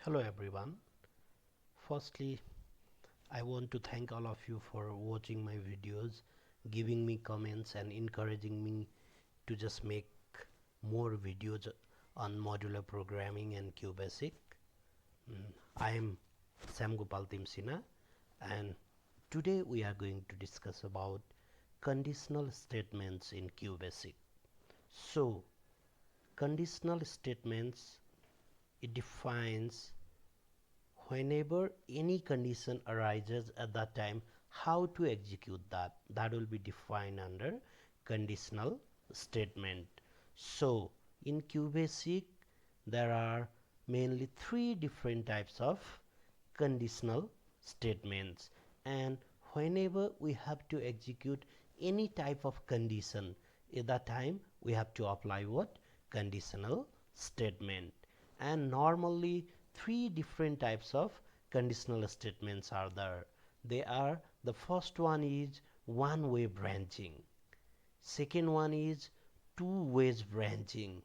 Hello everyone. Firstly, I want to thank all of you for watching my videos, giving me comments and encouraging me to just make more videos on modular programming and QBasic. I am Sam Gopal Timsina, and today we are going to discuss about conditional statements in QBasic. So, conditional statements, it defines whenever any condition arises at that time, how to execute that will be defined under conditional statement. So in QBasic there are mainly three different types of conditional statements, and whenever we have to execute any type of condition, at that time we have to apply what? Conditional statement. And normally three different types of conditional statements are there. They are, the first one is one way branching, second one is two ways branching,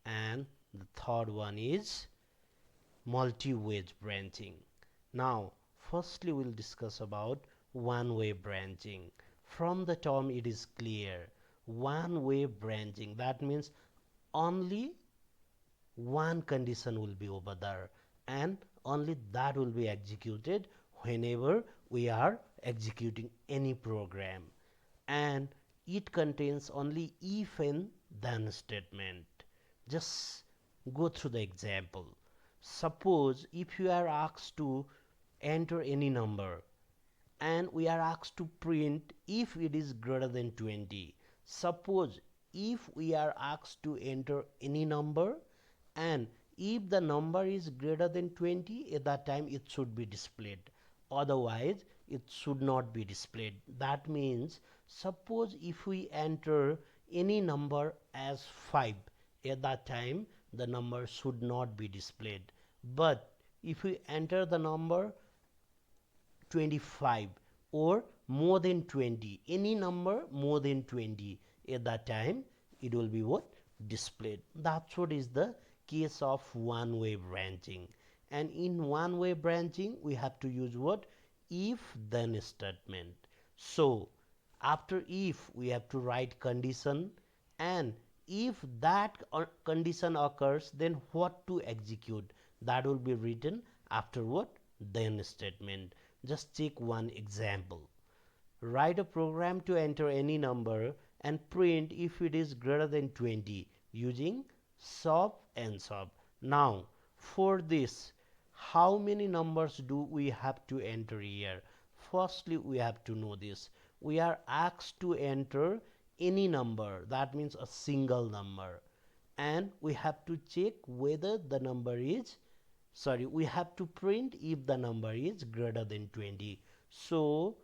and the third one is multi-way branching. Now firstly we'll discuss about one way branching. From the term it is clear, one way branching, that means only one condition will be over there, and only that will be executed whenever we are executing any program, and it contains only if and then statement. Just go through the example. Suppose if you are asked to enter any number and we are asked to print if it is greater than 20. Suppose if we are asked to enter any number and if the number is greater than 20, at that time it should be displayed, otherwise it should not be displayed. That means suppose if we enter any number as 5, at that time the number should not be displayed. But if we enter the number 25 or more than 20, any number more than 20, at that time it will be what? Displayed. That's what is the case of one way branching. And in one way branching we have to use what? If then statement. So after if we have to write condition, and if that condition occurs, then what to execute, that will be written after what? Then statement. Just take one example. Write a program to enter any number and print if it is greater than 20 using sub and sub. Now for this, how many numbers do we have to enter here? Firstly we have to know this. We are asked to enter any number, that means a single number, and we have to check whether the number is, we have to print if the number is greater than 20. So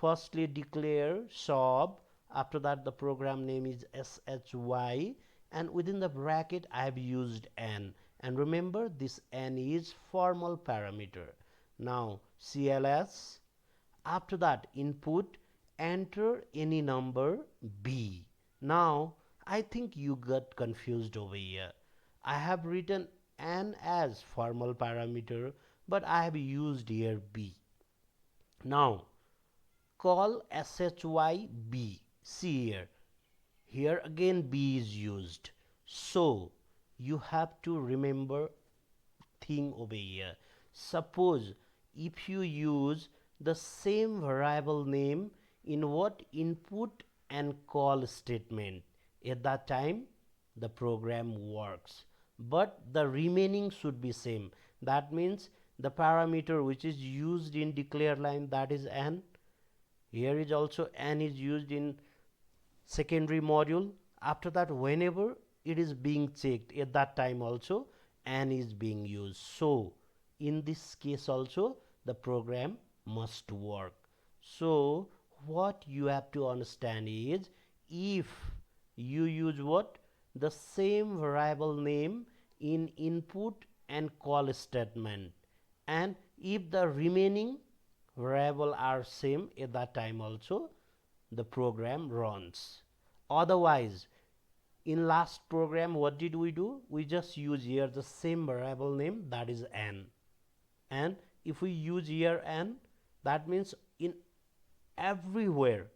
firstly declare sub, after that the program name is shy, and within the bracket I have used n, and remember this n is formal parameter. Now cls, after that input, enter any number b. Now I think you got confused over here. I have written n as formal parameter, but I have used here b. Now call shyb. See here, here again b is used. So you have to remember thing over here. Suppose if you use the same variable name in what? Input and call statement, at that time the program works, but the remaining should be same. That means the parameter which is used in declare line, that is n, here is also n is used in secondary module. After that whenever it is being checked, at that time also n is being used. So in this case also the program must work. So what you have to understand is, if you use what? The same variable name in input and call statement, and if the remaining variable are same, at that time also the program runs. Otherwise in last program what did we do? We just use here the same variable name, that is n. And if we use here n, that means in everywhere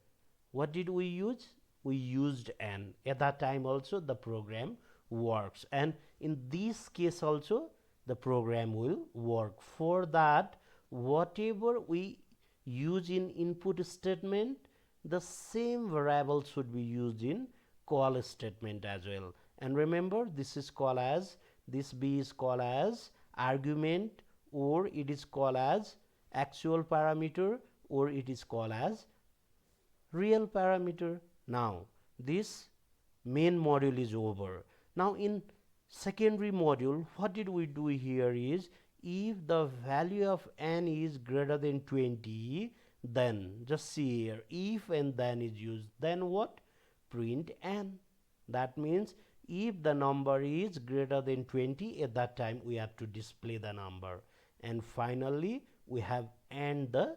what did we use? We used n. At that time also the program works, and in this case also the program will work. For that, whatever we use in input statement, the same variable should be used in call statement as well. And remember, this is called as, this b is called as argument, or it is called as actual parameter, or it is called as real parameter. Now this main module is over. Now in secondary module, what did we do here is, if the value of n is greater than 20, then just see here, if and then is used, then what? Print n. That means if the number is greater than 20, at that time we have to display the number. And finally we have end the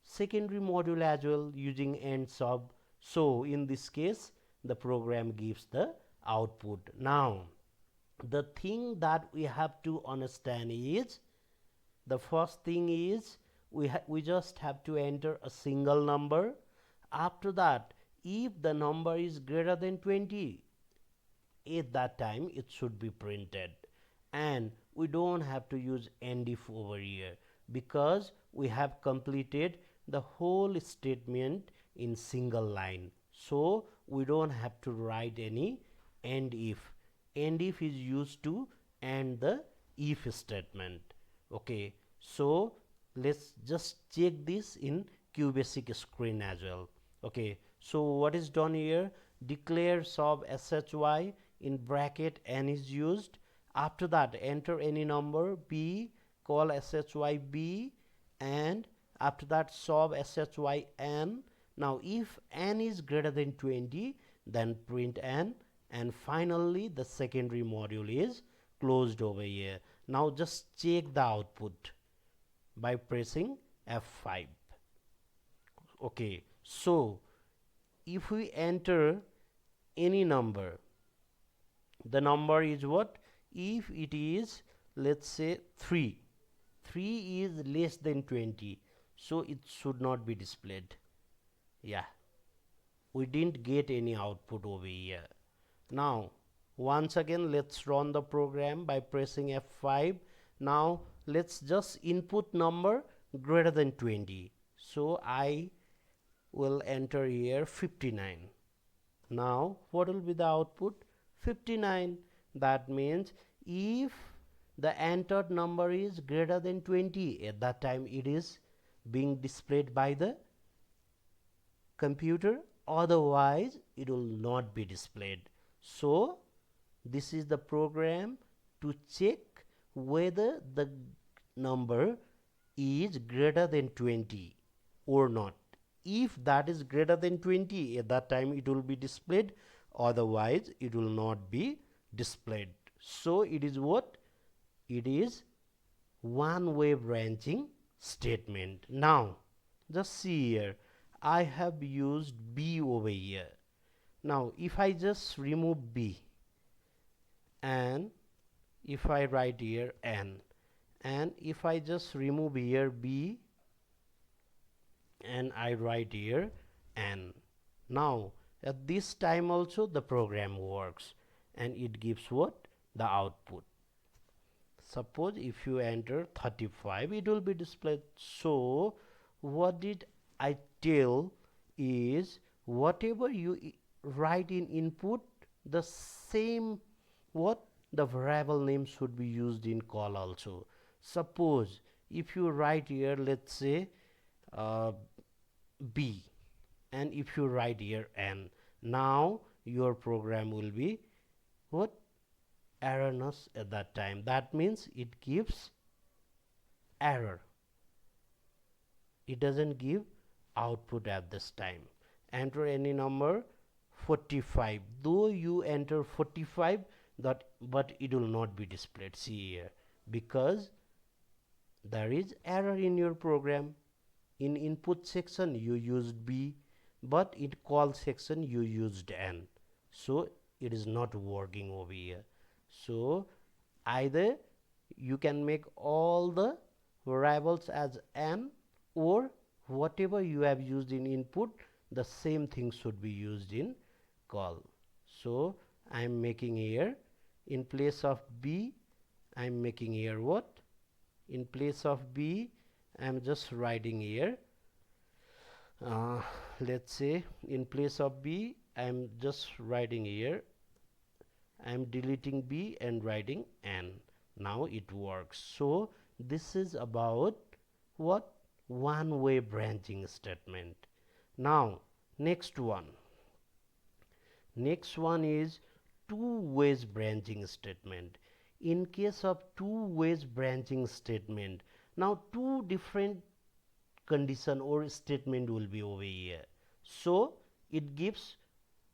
secondary module as well using end sub. So in this case the program gives the output. Now the thing that we have to understand is, the first thing is we just have to enter a single number. After that, if the number is greater than 20, at that time it should be printed. And we don't have to use end if over here, because we have completed the whole statement in single line, so we don't have to write any end if. End if is used to end the if statement. Okay, so let's just check this in QBasic screen as well. Okay, so what is done here? Declare sub shy in bracket n is used. After that, enter any number b, call shy b, and after that sub shy n. Now if n is greater than 20, then print n, and finally the secondary module is closed over here. Now just check the output by pressing F5. Okay, so if we enter any number, the number is what? If it is, let's say 3 is less than 20, so it should not be displayed. Yeah, we didn't get any output over here. Now once again let's run the program by pressing F5. Now let's just input number greater than 20, so I will enter here 59. Now what will be the output? 59. That means if the entered number is greater than 20, at that time it is being displayed by the computer, otherwise it will not be displayed. So this is the program to check whether the number is greater than 20 or not. If that is greater than 20, at that time it will be displayed, otherwise it will not be displayed. So it is what? It is one way branching statement. Now just see here, I have used b over here. Now if I just remove b, and if I write here n, and if I just remove here b and I write here n, now at this time also the program works and it gives what? The output. Suppose if you enter 35, it will be displayed. So what did I tell is, whatever you write in input, the same what? The variable name should be used in call also. Suppose if you write here, let's say b, and if you write here n, now your program will be what? Erroneous at that time. That means it gives error, it doesn't give output at this time. Enter any number 45, though you enter 45, that but it will not be displayed. See here, because there is error in your program. In input section you used b, but in call section you used n, so it is not working over here. So either you can make all the variables as n, or whatever you have used in input, the same thing should be used in call. So I am making here, in place of b, I am making here what? In place of b, I am just writing here, let's say in place of b, I am just writing here, I am deleting b and writing n. Now it works. So this is about what? One way branching statement. Now next one is two ways branching statement. In case of two ways branching statement, now two different condition or statement will be over here. So it gives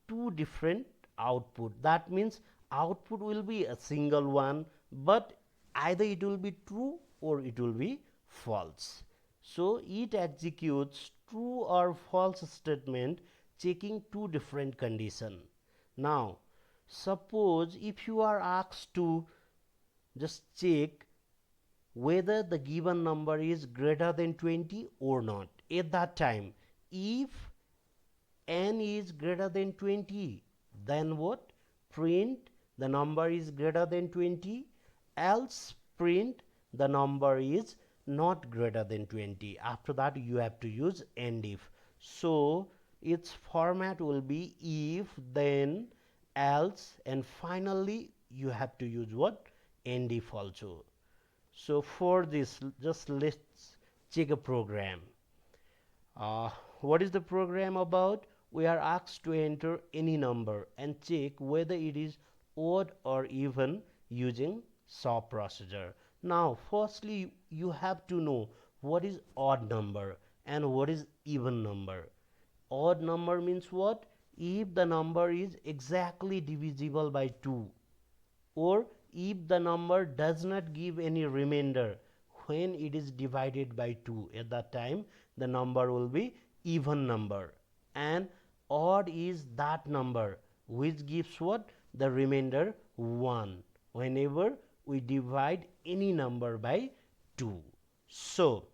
two different output. That means output will be a single one, but either it will be true or it will be false. So it executes true or false statement checking two different condition. Now suppose if you are asked to just check whether the given number is greater than 20 or not, at that time if n is greater than 20, then what? Print the number is greater than 20, else print the number is not greater than 20. After that you have to use end if. So its format will be if, then, else, and finally you have to use what? End if also. So for this, just let's check a program. What is the program about? We are asked to enter any number and check whether it is odd or even using SAW procedure. Now firstly you have to know what is odd number and what is even number. Odd number means what? If the number is exactly divisible by 2, or if the number does not give any remainder when it is divided by 2, at that time the number will be even number. And odd is that number which gives what? The remainder 1 whenever we divide any number by 2. So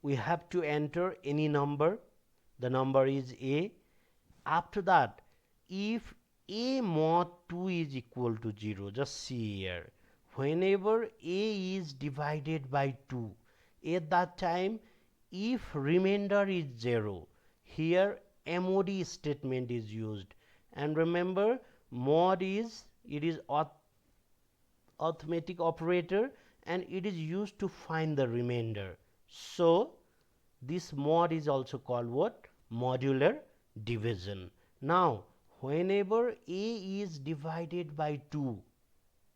we have to enter any number, the number is a. After that, if a mod 2 is equal to 0, just see here, whenever a is divided by 2, at that time if remainder is 0, here mod statement is used. And remember, mod is, it is arithmetic operator and it is used to find the remainder. So this mod is also called what? Modular division. Now whenever a is divided by 2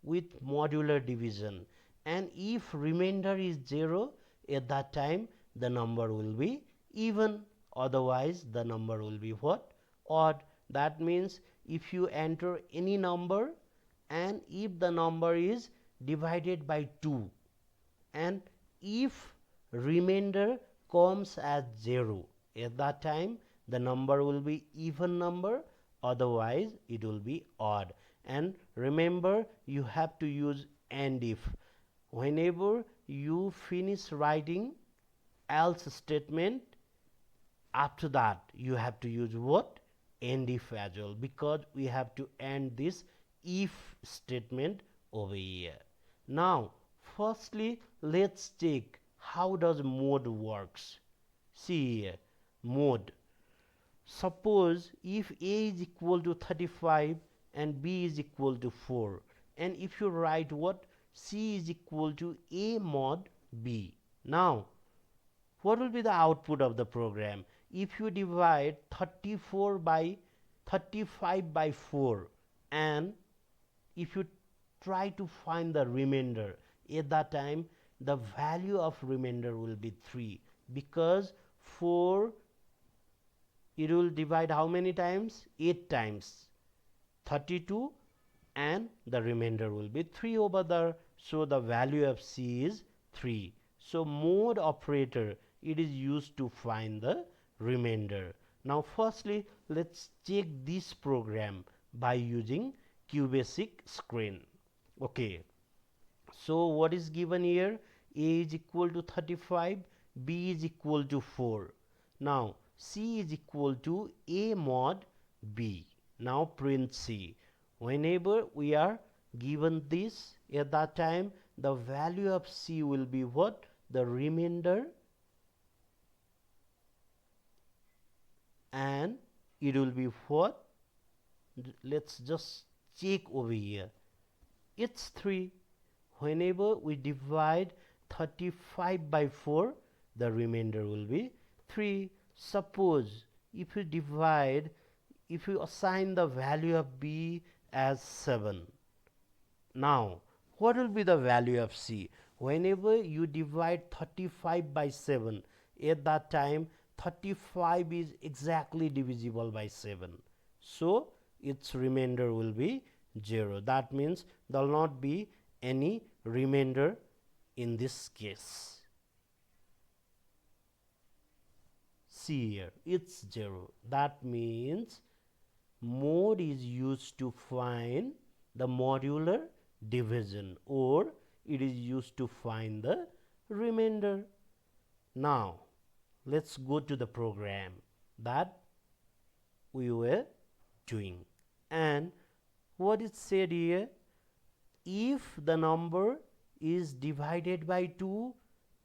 with modular division, and if remainder is 0, at that time the number will be even, otherwise the number will be what? Odd. That means if you enter any number and if the number is divided by 2 and if remainder comes as 0, at that time the number will be even number, otherwise it will be odd. And remember, you have to use and if. Whenever you finish writing else statement, after that you have to use what? End if as well, because we have to end this if statement over here. Now firstly let's check how does mode works. See here, mode. Suppose if a is equal to 35 and b is equal to 4, and if you write what? C is equal to a mod b. Now what will be the output of the program? If you divide 34 by 35 by 4 and if you try to find the remainder, at that time the value of remainder will be 3, because 4, it will divide how many times? 8 times 32, and the remainder will be 3 over there. So the value of C is 3. So mode operator, it is used to find the remainder. Now firstly let's check this program by using QBasic screen. Okay, So what is given here? A is equal to 35, B is equal to 4. Now C is equal to A mod B. Now print C. Whenever we are given this, at that time the value of C will be what? The remainder, and it will be what? Let's just check over here. It's 3. Whenever we divide 35 by 4, the remainder will be 3. Suppose if you assign the value of B as 7. Now what will be the value of C? Whenever you divide 35 by 7, at that time 35 is exactly divisible by 7. So its remainder will be 0. That means there will not be any remainder in this case. See here, it's 0. That means mod is used to find the modular division, or it is used to find the remainder. Now let's go to the program that we were doing, and what is said here: if the number is divided by 2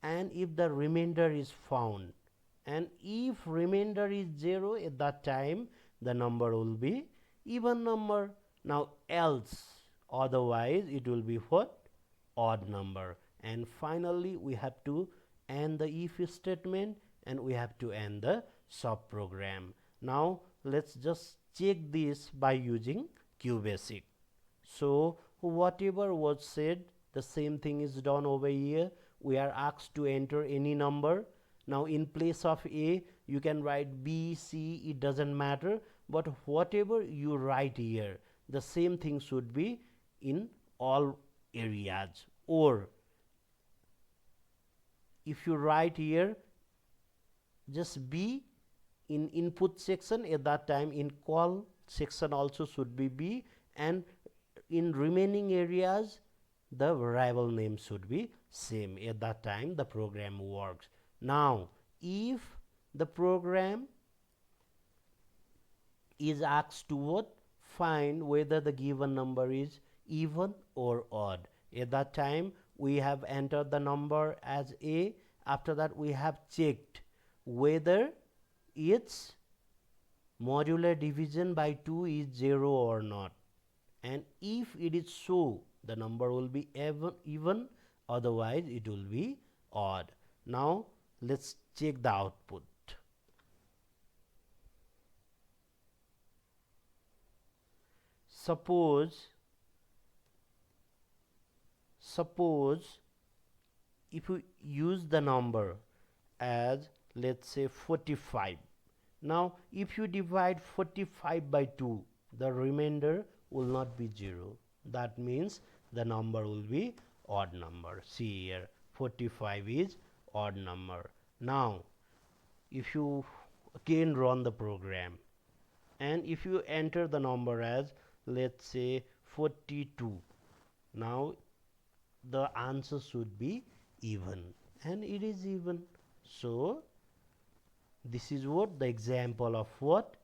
and if the remainder is found, and if remainder is 0, at that time the number will be even number. Now else, otherwise it will be what? Odd number. And finally we have to end the if statement, and we have to end the sub program. Now let's just check this by using QBasic. So whatever was said, the same thing is done over here. We are asked to enter any number. Now in place of A you can write B, C, it doesn't matter, but whatever you write here, the same thing should be in all areas. Or if you write here just B in input section, at that time in call section also should be B, and in remaining areas the variable name should be same. At that time the program works. Now if the program is asked to what? Find whether the given number is even or odd. At that time we have entered the number as A. After that we have checked whether its modular division by 2 is 0 or not, and if it is so, the number will be even, otherwise it will be odd. Now let's check the output. Suppose if we use the number as, let's say, 45. Now if you divide 45 by 2, the remainder will not be 0. That means the number will be odd number. See here, 45 is odd number. Now if you again run the program, and if you enter the number as, let's say, 42, now the answer should be even, and it is even. So this is what the example of what?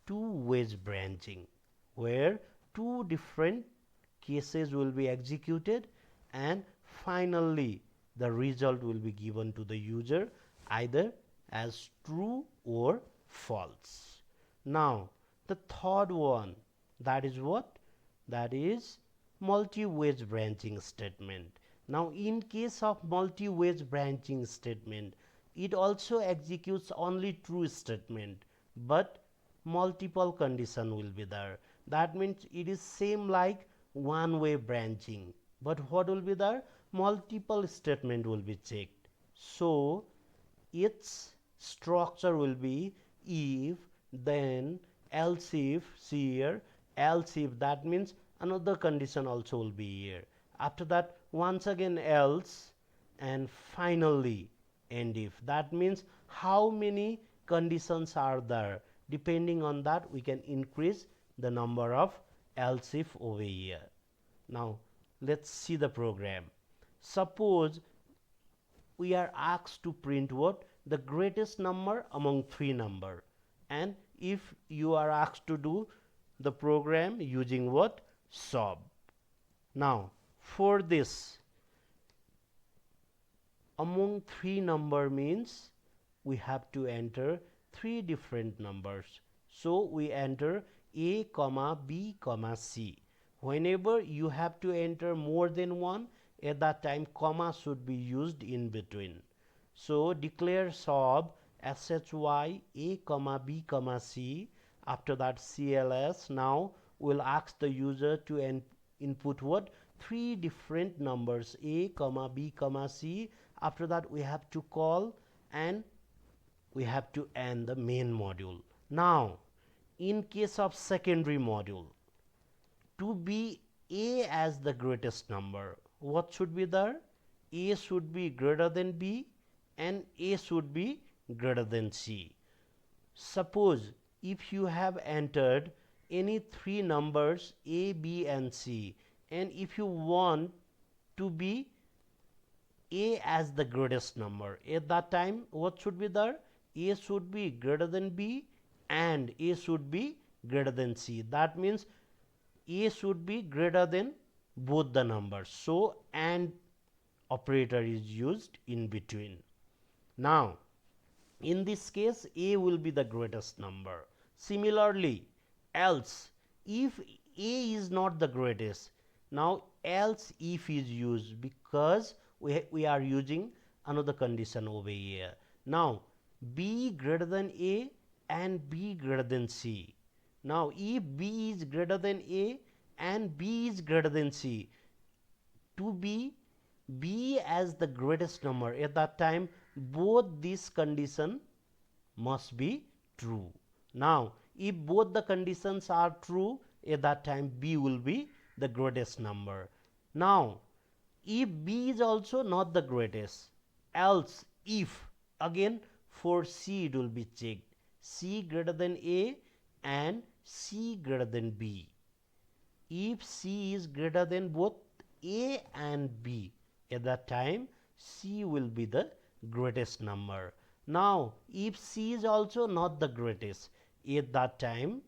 Two ways branching, where two different cases will be executed, and finally the result will be given to the user either as true or false. Now the third one, that is what? That is multi-ways branching statement. Now in case of multi-ways branching statement, it also executes only true statement, but multiple condition will be there. That means it is same like one-way branching, but what will be there? Multiple statement will be checked. So its structure will be if, then, else if. See here, else if, that means another condition also will be here. After that once again else, and finally end if. That means how many conditions are there, depending on that we can increase the number of else if over here. Now let's see the program. Suppose we are asked to print what? The greatest number among three number. And if you are asked to do the program using what? SOB. Now, for this, among three number means we have to enter three different numbers. So we enter A, comma B, comma C. Whenever you have to enter more than one, at that time comma should be used in between. So declare SOB SHY A, comma B, comma C. After that CLS. Now we'll ask the user to input what? Three different numbers A, comma B, comma C. After that we have to call and we have to end the main module. Now in case of secondary module, to be A as the greatest number, what should be there? A should be greater than B and A should be greater than C. Suppose if you have entered any three numbers A, B and C, and if you want to be A as the greatest number, at that time what should be there? A should be greater than B and A should be greater than C. That means A should be greater than both the numbers. So AND operator is used in between. Now in this case A will be the greatest number. Similarly, else if A is not the greatest, now else if is used because we are using another condition over here. Now B greater than A and B greater than C. Now if B is greater than A and B is greater than C, to be B as the greatest number, at that time both these condition must be true. Now if both the conditions are true, at that time B will be the greatest number. Now if B is also not the greatest, else if, again for C it will be checked, C greater than A and C greater than B. If C is greater than both A and B, at that time C will be the greatest number. Now if C is also not the greatest, at that time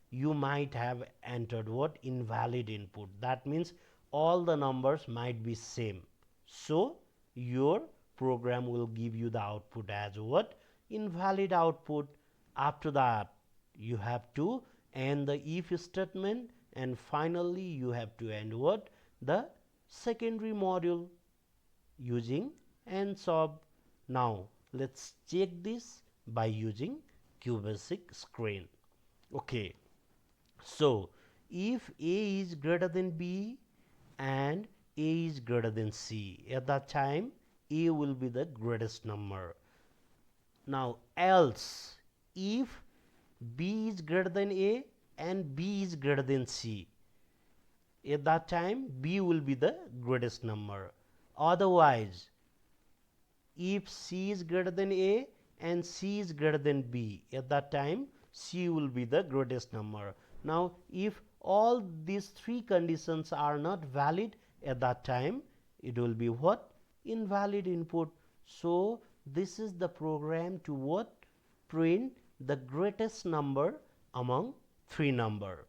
you might have entered what? Invalid input. That means all the numbers might be same. So your program will give you the output as what? Invalid output. After that you have to end the if statement and finally you have to end what? The secondary module using AND SOB. Now let's check this by using QBasic screen. Okay, so if A is greater than B and A is greater than C, at that time A will be the greatest number. Now else if B is greater than A and B is greater than C, at that time B will be the greatest number. Otherwise, if C is greater than A and C is greater than B, at that time C will be the greatest number. Now if all these three conditions are not valid, at that time it will be what? Invalid input. So this is the program to what? Print the greatest number among three number.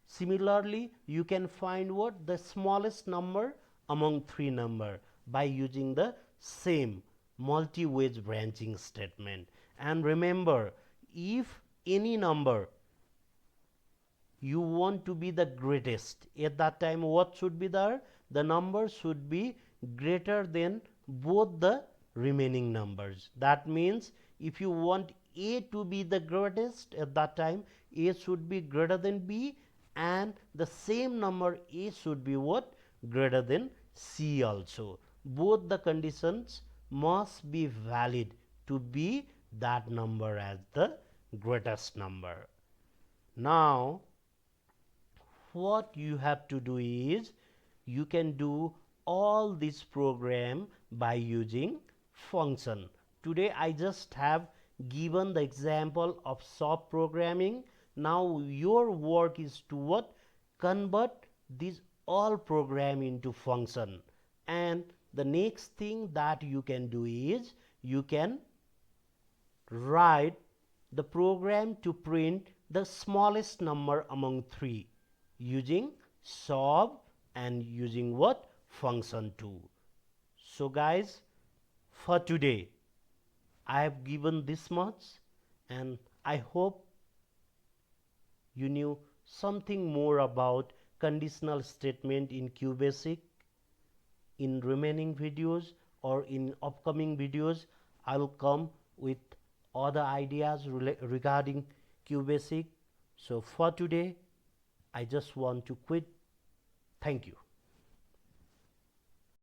Similarly, you can find what? The smallest number among three number by using the same multi-wedge branching statement. And remember, if any number you want to be the greatest, at that time what should be there? The number should be greater than both the remaining numbers. That means if you want A to be the greatest, at that time A should be greater than B and the same number A should be what? Greater than C also. Both the conditions must be valid to be that number as the greatest number. Now what you have to do is you can do all this program by using function. Today I just have given the example of SOP programming. Now your work is to what? Convert these all program into function. And the next thing that you can do is you can write the program to print the smallest number among 3 using solve and using what? Function 2. So guys, for today I have given this much, and I hope you knew something more about conditional statement in QBasic. In remaining videos or in upcoming videos, I'll come with other ideas regarding QBasic. So for today, I just want to quit. Thank you.